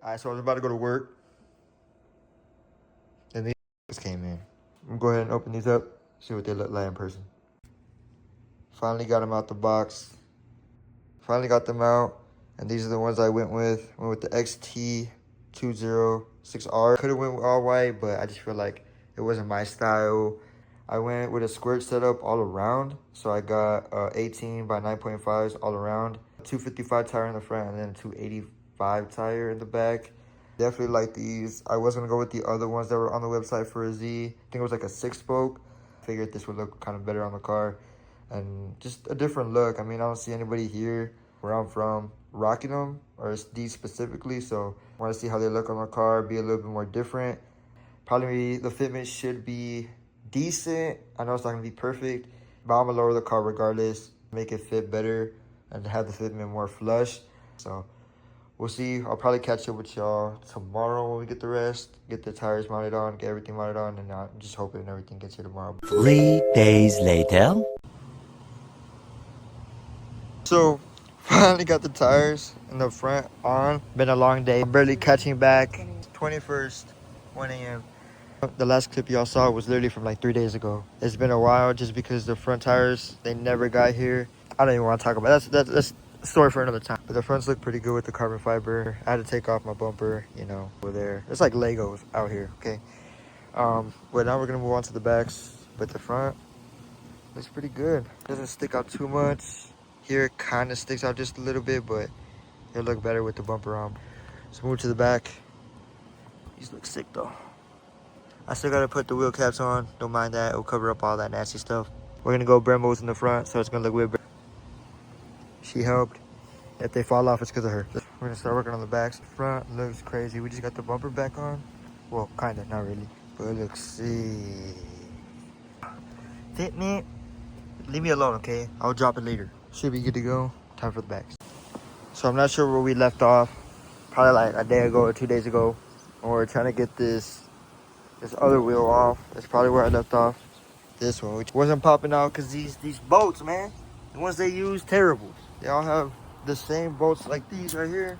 Alright, so I was about to go to work, and these just came in. I'm gonna go ahead and open these up, see what they look like in person. Finally got them out the box. Finally got them out, and these are the ones I went with. Went with the XT206R. Could have went with all white, but I just feel like it wasn't my style. I went with a squirt setup all around, so I got 18 by 9.5s all around. 255 tire in the front, and then 285 tire in the back. Definitely like these. I was gonna go with the other ones that were on the website for a Z. I think it was like a 6-spoke. Figured this would look kind of better on the car, and just a different look. I mean, I don't see anybody here where I'm from rocking them, or these specifically, so I want to see how they look on the car, be a little bit more different. Probably the fitment should be decent. I know it's not gonna be perfect, but I'm gonna lower the car regardless, make it fit better, and have the fitment more flush. So we'll see. I'll probably catch up with y'all tomorrow when we get the rest, get the tires mounted on, get everything mounted on, and I'm just hoping everything gets here tomorrow. 3 days later. So finally got the tires in the front on. Been a long day, barely catching back. 21st, 1 a.m. The last clip y'all saw was literally from like 3 days ago. It's been a while just because the front tires, they never got here. I don't even want to talk about it. That's a story for another time. But the fronts look pretty good with the carbon fiber. I had to take off my bumper, you know, over there. It's like Legos out here, okay? But now we're gonna move on to the backs. But the front looks pretty good. Doesn't stick out too much. Here it kind of sticks out just a little bit, but it'll look better with the bumper on. Let's move to the back. These look sick though. I still gotta put the wheel caps on. Don't mind that. It'll cover up all that nasty stuff. We're gonna go Brembos in the front, so it's gonna look weird. She helped. If they fall off, it's because of her. We're gonna start working on the backs. The front looks crazy. We just got the bumper back on. Well, kinda, not really. But it looks sick. Fitment. Leave me alone, okay? I'll drop it later. Should be good to go. Time for the backs. So I'm not sure where we left off. Probably like a day ago or 2 days ago. And we're trying to get this other wheel off. That's probably where I left off. This one, which wasn't popping out because these bolts, man, the ones they use, terrible. They all have the same bolts like these right here,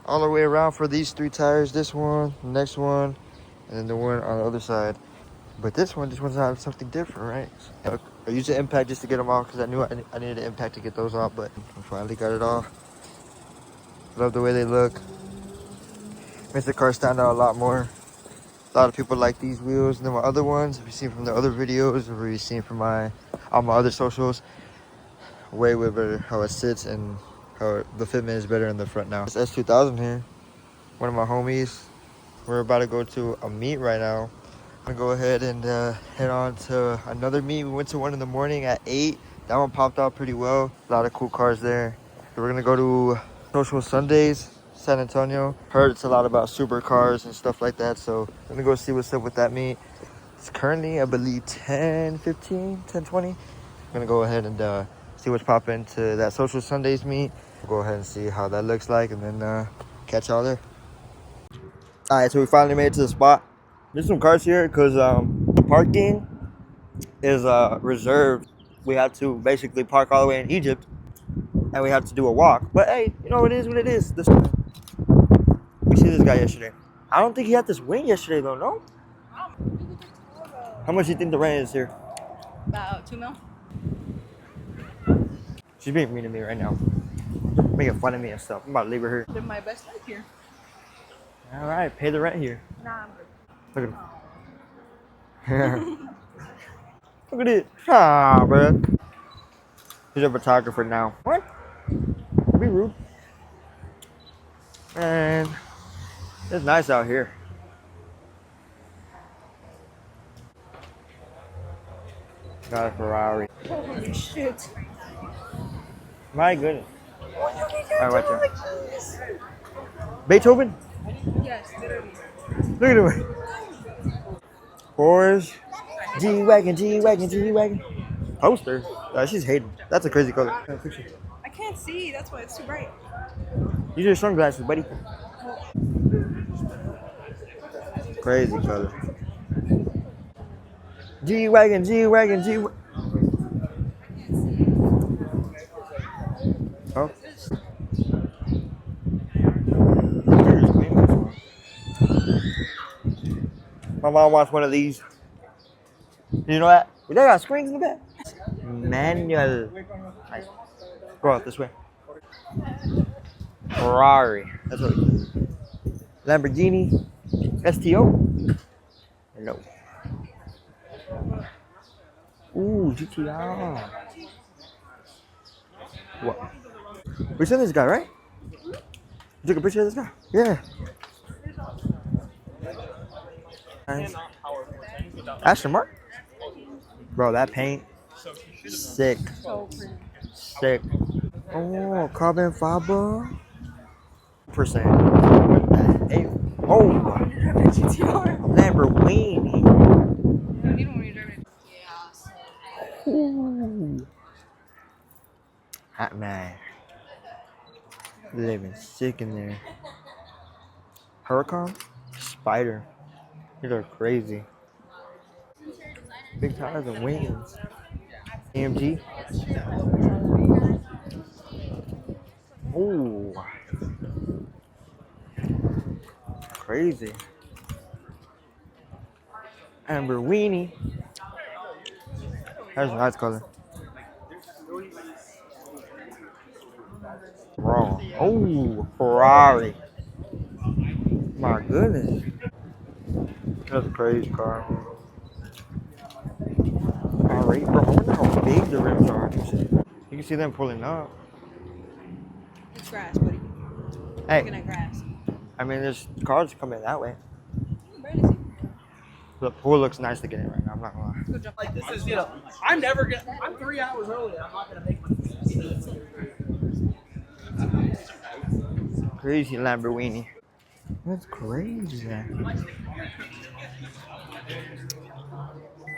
all the way around for these 3 tires. This one, the next one, and then the one on the other side. But this one just wants to have something different, right? So I used the impact just to get them off because I knew I needed an impact to get those off, but I finally got it off. Love the way they look. Makes the car stand out a lot more. A lot of people like these wheels than my other ones. If you've seen from the other videos, or you've seen from on my other socials, way better how it sits and how the fitment is better in the front now. It's S2000 here, one of my homies. We're about to go to a meet right now. I'm gonna go ahead and head on to another meet. We went to one in the morning at 8. That one popped out pretty well. A lot of cool cars there. So we're gonna go to Social Sundays, San Antonio. Heard it's a lot about supercars and stuff like that, so I'm gonna go see what's up with that meet. It's currently, I believe, 10:15, 10:20. I'm gonna go ahead and see what's popping to that Social Sundays meet. We'll go ahead and see how that looks like, and then catch y'all there. All right, so we finally made it to the spot. There's some cars here because the parking is reserved. We have to basically park all the way in Egypt, and we have to do a walk. But hey, you know, it is what it is. We see this guy yesterday. I don't think he had this wing yesterday though, no? How much do you think the rent is here? About $2 mil. She's being mean to me right now. Making fun of me and stuff. I'm about to leave her here. Living my best life here. All right, pay the rent here. Nah, I'm good. Look at him. Look at it. Ah, bro. He's a photographer now. What? Don't be rude. Man, it's nice out here. Got a Ferrari. Holy shit. My goodness. Alright, watch out. Beethoven? Yes, literally. Look at him. Porsche. G-Wagon, G-Wagon, G-Wagon. Poster? She's hating. That's a crazy color. I can't see. That's why it's too bright. Use your sunglasses, buddy. Crazy color. G-Wagon, G-Wagon, G-Wagon. Oh. My mom wants one of these. You know that? They got screens in the back. Manual. Nice. Go out this way. Ferrari. That's what it is. Lamborghini. STO. No. Ooh, GTR. What? We seen this guy, right? You took a picture of this guy? Yeah. Nice. Aston Martin? Bro, that paint. Sick. So pretty. Sick. Oh, carbon fiber. Percent. What the heck? Oh, You're driving a GTR. Lamborghini. You don't need one when you're driving. Ooh. Hot man. Living sick in there. Huracan? Spider. These are crazy. Big tires and wings. AMG. Ooh. Crazy. Amber weenie. That's a nice color. Wrong. Oh, Ferrari. My goodness. That's a crazy car. Alright, bro. I wonder how big the rims are. You can see them pulling up. It's grass, buddy. Hey, Looking at grass. I mean, there's cars coming that way. You can barely see. The pool looks nice to get in right now. I'm not gonna lie. Go jump. Like this is, I'm never gonna. I'm 3 hours early. I'm not gonna make my. Crazy Lamborghini. That's crazy.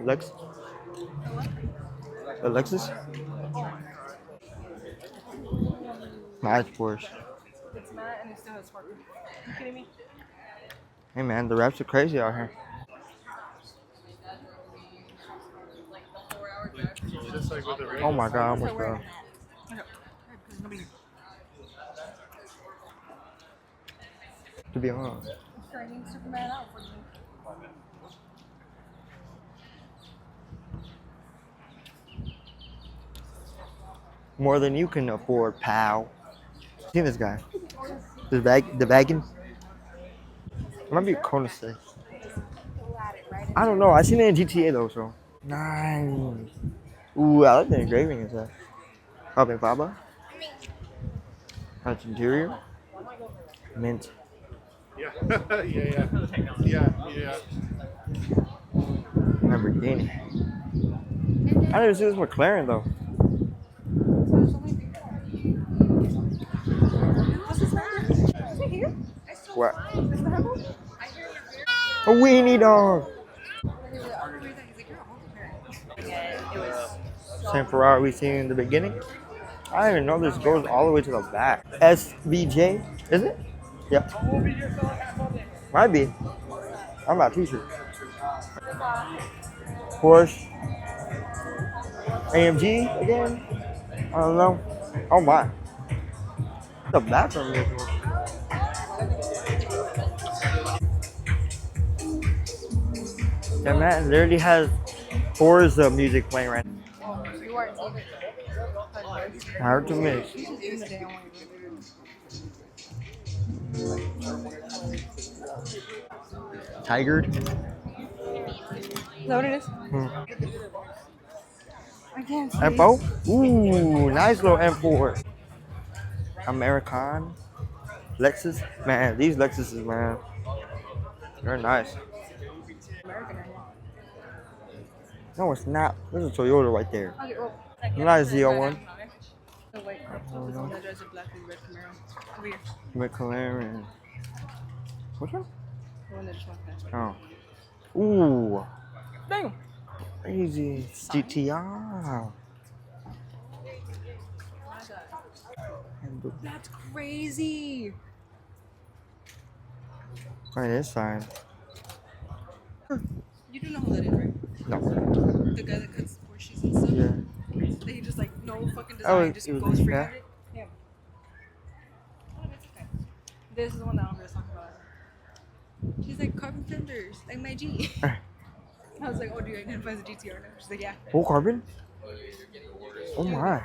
Lex. A Lexus. Nice Porsche. It's not, and it still has sparkle. You kidding me? Hey man, the raps are crazy out here. Oh my god, I almost fell. Because nobody. To be honest. Training Superman out for you. More than you can afford, pal. Seen this guy? The wagon? It might be a Kona 6. I don't know. I seen it in GTA though, so. Nice. Ooh, I like the engraving inside. Carbon fiber. That's interior. Mint. Yeah, yeah. Lamborghini. I didn't see this McLaren though. What's this number? Is it here? What? Is the handle? A weenie dog. Same Ferrari we seen in the beginning. I didn't even know this goes all the way to the back. SVJ, is it? Yep. Might be. I'm about t-shirt. Porsche. AMG again? I don't know. Oh my. The bathroom is. Yeah, man, literally has Forza music playing right now. You are Hard to miss. Tigered. Is that what it is? Hmm. I can't see. M4? Ooh, nice little M4. American. Lexus. Man, these Lexuses, man. They're nice. American or not? No, it's not. There's a Toyota right there. Okay, well. Not a Z01. The white so this one that drives a black and red Camaro. Over here. McLaren. Which one? The one that just walked past. Oh. Ooh. Dang. Crazy. GTR. That's crazy. Right, this sign. You do know who that is, right? No. The guy that cuts Porsches and stuff. Yeah. That he just like no fucking Oh, design, just it was goes this free guy? at it. Yeah. Oh, it's okay. This is the one that I'm gonna talk about. She's She's like, carbon fenders, like my G. I was like, oh, do you identify as a GTR now? She's like, yeah. Oh, carbon? Oh my.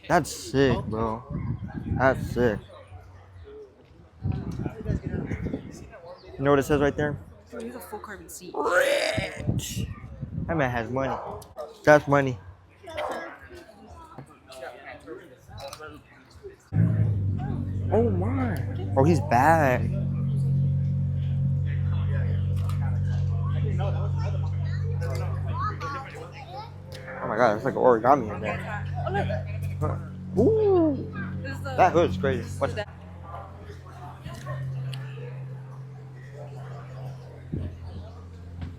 That's sick, bro. That's sick. You know what it says right there? So he's a full carbon seat. Rich. That man has money. That's money. Oh my. Oh, he's bad. Oh my god, it's like origami in there. Oh, look. Ooh. This is the, That hood's crazy. What's that?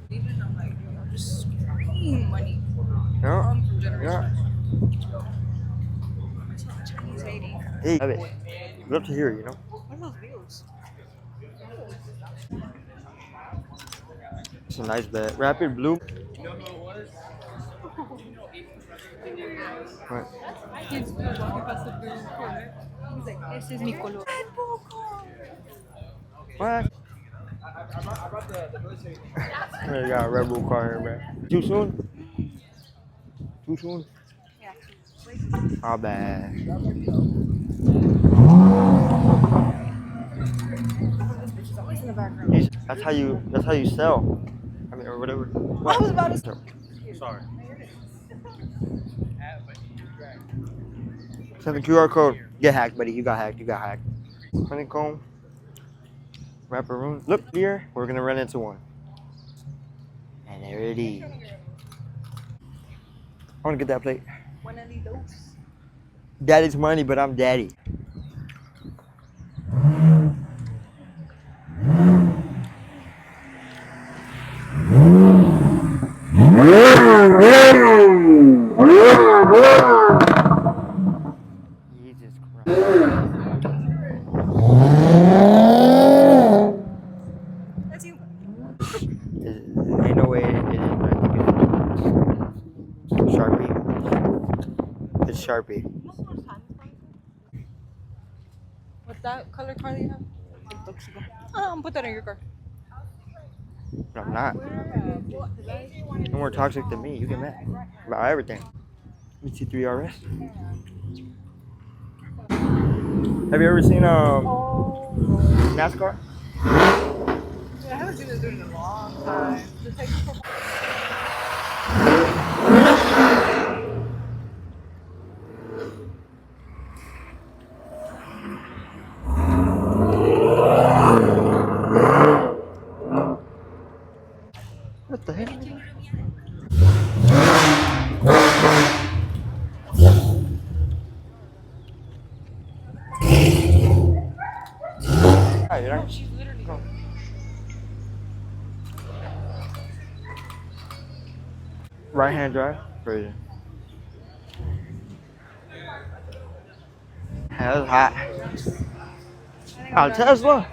Even I'm like, you know, just scream money. Yeah. From generation. Yeah. I saw a Chinese lady. Hey, love it. Love to hear it, you know? What are those wheels? It's a nice bed. Rapid blue. What? He's walking past the blue corner. He's like, ese es mi color. What? You got a Red Bull car here, man. Too soon? Too soon? Yeah. How bad? She's always in the background. That's how you sell. I mean, or whatever. I was about to. Sorry. Send the QR code. Get hacked, buddy. You got hacked. You got hacked. Honeycomb. Wraparoon. Look here. We're gonna run into one. And there it is. I wanna get that plate. One of those. Daddy's money, but I'm daddy. Jesus Christ. That's you. Ain't no way it is. I think it's Sharpie. It's Sharpie. What's that color car that you have? I'm put that in your car. But I'm not. You're more toxic than me. You get mad about everything. ET3 RS. Have you ever seen NASCAR? Yeah, I haven't seen this dude in a long time. Just like, What the heck? Hi, you know? she's literally. Right hand drive? Crazy. That's hot. Oh, Tesla?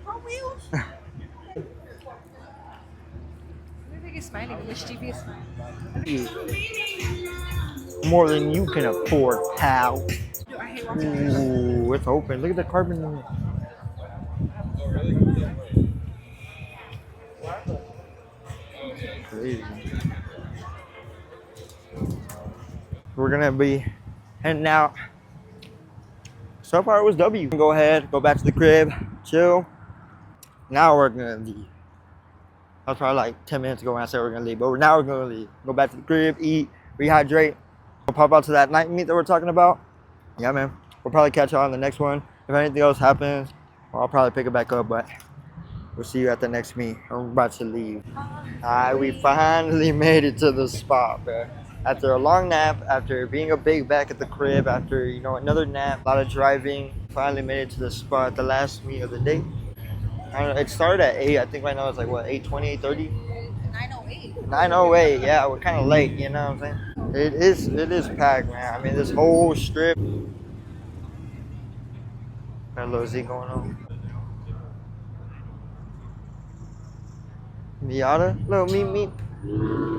Front wheels? Maybe it's smiling. The mischief is smiling. More than you can afford, pal. Dude, I hate watching this. Ooh, it's open. Look at the carbon in it. Crazy. We're gonna be heading out. So far it was W. Go ahead, go back to the crib, chill. Now we're gonna leave. That was probably like 10 minutes ago when I said we're gonna leave, but now we're gonna leave. Go back to the crib, eat, rehydrate. We'll pop out to that night meet that we're talking about. Yeah, man. We'll probably catch y'all on the next one. If anything else happens, well, I'll probably pick it back up, but we'll see you at the next meet. I'm about to leave. Alright, we finally made it to the spot, bro. After a long nap, after being a big back at the crib, after, you know, another nap, a lot of driving, finally made it to the spot, the last meet of the day. I don't know, it started at 8. I think right now it's like, what, 8:20, 8:30? 908. 9:08, yeah, we're kind of late, you know what I'm saying? It is packed, man. I mean, this whole strip. Got a little Z going on. Miata? Little meat.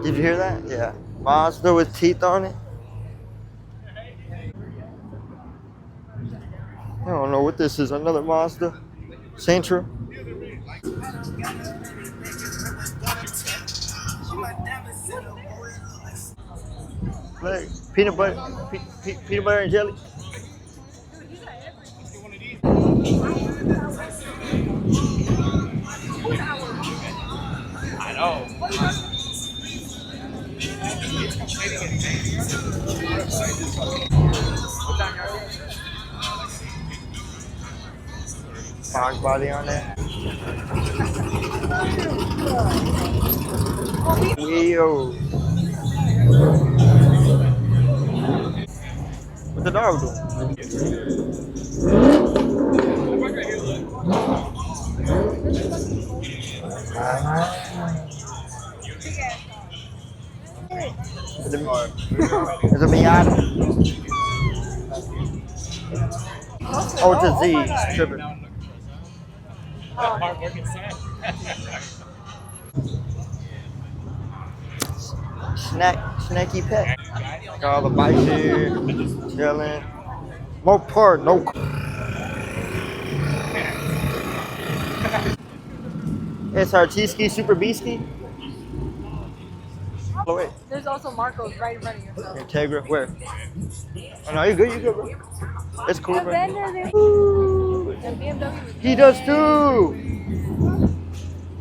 Did you hear that? Yeah. Mazda with teeth on it. I don't know what this is. Another Mazda. Sentra. Like peanut butter, peanut butter and jelly. I know. Fox body on there. Wheel. What the dog doing? It's a Miata. Oh, it's a Z. It's tripping. Snacky pet. Got all the bikes here, chilling. More part, no. SRT-ski, Super B-ski. Oh, wait. There's also Marco's right in front of yourself. Integra, where? Oh, no, you good, bro. It's cool, bro. And BMW. He does too.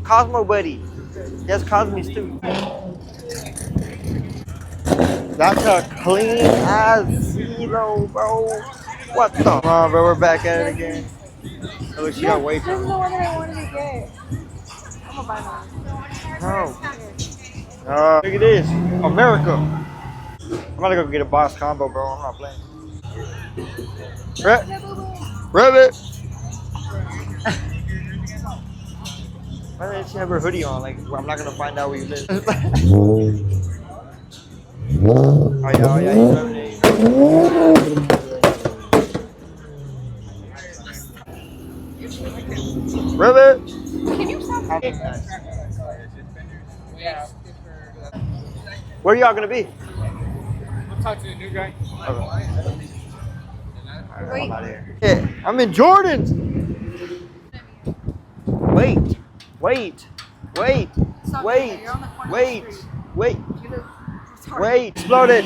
Cosmo buddy. Yes, Cosmo's too. That's a clean ass zero, bro. What the? Come on, bro. We're back at it again. Oh, she got way This is too. the one that I wanted to get. I'm gonna buy one. No. Look at this. America. I'm gonna go get a boss combo, bro. I'm not playing. Rabbit. Why didn't she have her hoodie on? Like, I'm not gonna find out where you live. Oh yeah, he's driving it. Rabbit. Can you stop? Where y'all gonna be? I'm talking to the new guy. Wait. I'm out of here. Yeah, I'm in Jordan's. Wait. Stop Wait. there. You're on the corner of the Wait. street. Wait. You look retarded. Wait. Exploded.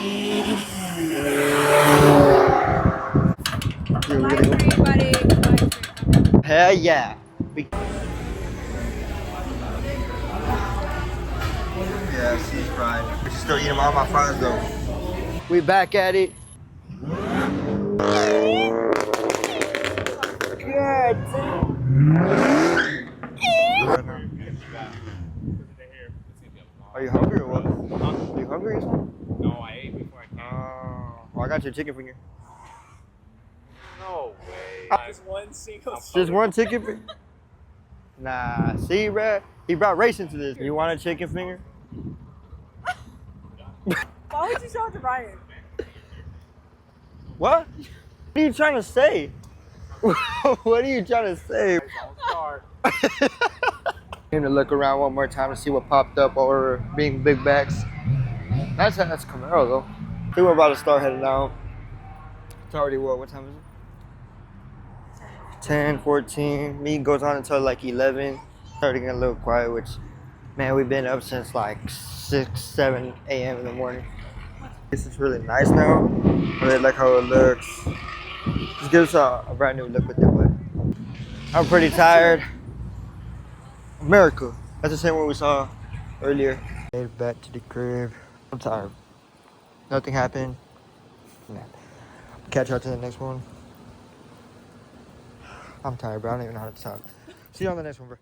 Bye, everybody. Bye. Hell yeah. Yeah, she's fried. But she's still eating all my fries though. We back at it. Good. Are you hungry or what? Are you hungry or something? No, I ate before I came. Well, I got your chicken finger. No way. Just one single. Just one chicken finger? Nah, see, bruh? He brought race into this. You want a chicken finger? Why would you show it to Brian? What? What are you trying to say? What are you trying to say? Came to look around one more time to see what popped up over being big backs. That's Camaro though. I think we're about to start heading out. It's already what time is it? 10, 14. Meeting goes on until like 11. Starting to get a little quiet, which, man, we've been up since like 6, 7 a.m. in the morning. This is really nice now. I really like how it looks. Just gives us a brand new look with it, but I'm pretty tired. America. That's the same one we saw earlier. Made back to the crib. I'm tired. Nothing happened. Nah. Catch y'all to the next one. I'm tired, bro. I don't even know how to talk. See you on the next one, bro.